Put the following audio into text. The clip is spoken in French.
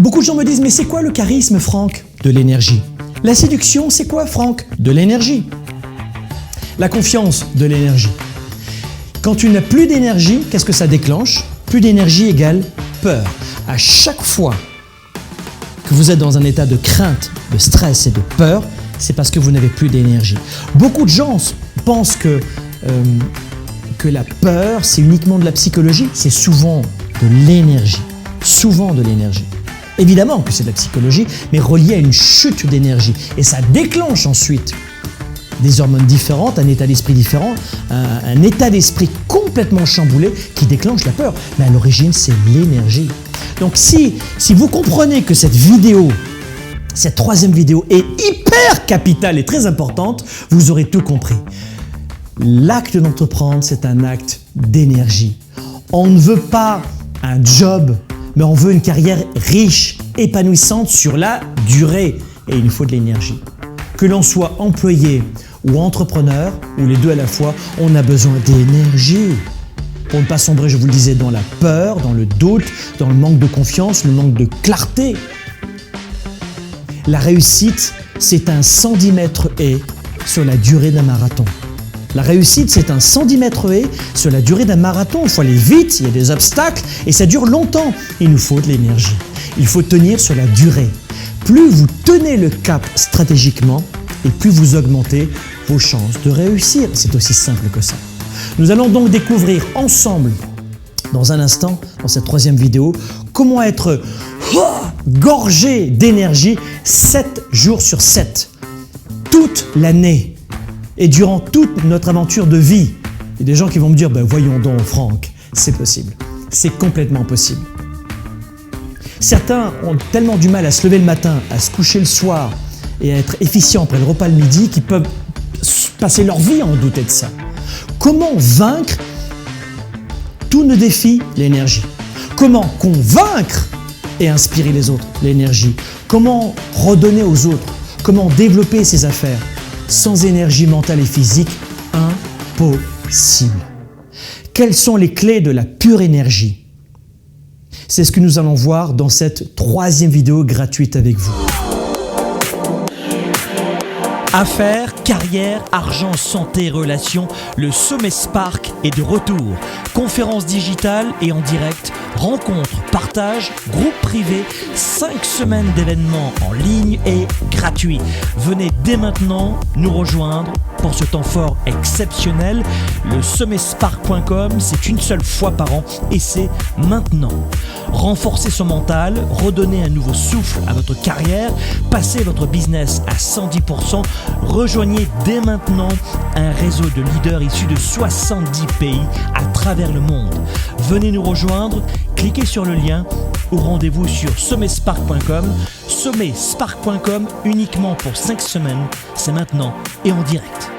Beaucoup de gens me disent « Mais c'est quoi le charisme, Franck ?» De l'énergie. La séduction, c'est quoi, Franck? De l'énergie. La confiance, de l'énergie. Quand tu n'as plus d'énergie, qu'est-ce que ça déclenche? Plus d'énergie égale peur. À chaque fois que vous êtes dans un état de crainte, de stress et de peur, c'est parce que vous n'avez plus d'énergie. Beaucoup de gens pensent que la peur, c'est uniquement de la psychologie. C'est souvent de l'énergie. Souvent de l'énergie. Évidemment que c'est de la psychologie, mais relié à une chute d'énergie. Et ça déclenche ensuite des hormones différentes, un état d'esprit différent, un état d'esprit complètement chamboulé qui déclenche la peur. Mais à l'origine, c'est l'énergie. Donc si vous comprenez que cette vidéo, cette troisième vidéo est hyper capitale et très importante, vous aurez tout compris. L'acte d'entreprendre, c'est un acte d'énergie. On ne veut pas un job, mais on veut une carrière riche, épanouissante sur la durée. Et il nous faut de l'énergie. Que l'on soit employé ou entrepreneur, ou les deux à la fois, on a besoin d'énergie. Pour ne pas sombrer, je vous le disais, dans la peur, dans le doute, dans le manque de confiance, le manque de clarté. La réussite, c'est un 110 mètres haies sur la durée d'un marathon. La réussite, c'est un 110 mètres haies sur la durée d'un marathon. Il faut aller vite, il y a des obstacles et ça dure longtemps. Il nous faut de l'énergie. Il faut tenir sur la durée. Plus vous tenez le cap stratégiquement et plus vous augmentez vos chances de réussir. C'est aussi simple que ça. Nous allons donc découvrir ensemble, dans un instant, dans cette troisième vidéo, comment être gorgé d'énergie 7 jours sur 7, toute l'année. Et durant toute notre aventure de vie, il y a des gens qui vont me dire « Voyons donc Franck, c'est possible, c'est complètement possible ». Certains ont tellement du mal à se lever le matin, à se coucher le soir et à être efficients après le repas le midi qu'ils peuvent passer leur vie à en douter de ça. Comment vaincre tous nos défis? L'énergie. Comment convaincre et inspirer les autres? L'énergie. Comment redonner aux autres? Comment développer ses affaires? Sans énergie mentale et physique, impossible. Quelles sont les clés de la pure énergie? C'est ce que nous allons voir dans cette troisième vidéo gratuite avec vous. Affaires, carrière, argent, santé, relations, le Sommet Spark est de retour. Conférences digitales et en direct, rencontres, partages, groupes privés, 5 semaines d'événements en ligne et gratuits. Venez dès maintenant nous rejoindre pour ce temps fort exceptionnel. Le sommetspark.com, c'est une seule fois par an et c'est maintenant. Renforcez son mental, redonnez un nouveau souffle à votre carrière, passez votre business à 110%, rejoignez dès maintenant un réseau de leaders issus de 70 pays à travers le monde. Venez nous rejoindre, cliquez sur le lien ou rendez-vous sur sommetspark.com. Sommetspark.com uniquement pour 5 semaines, c'est maintenant et en direct.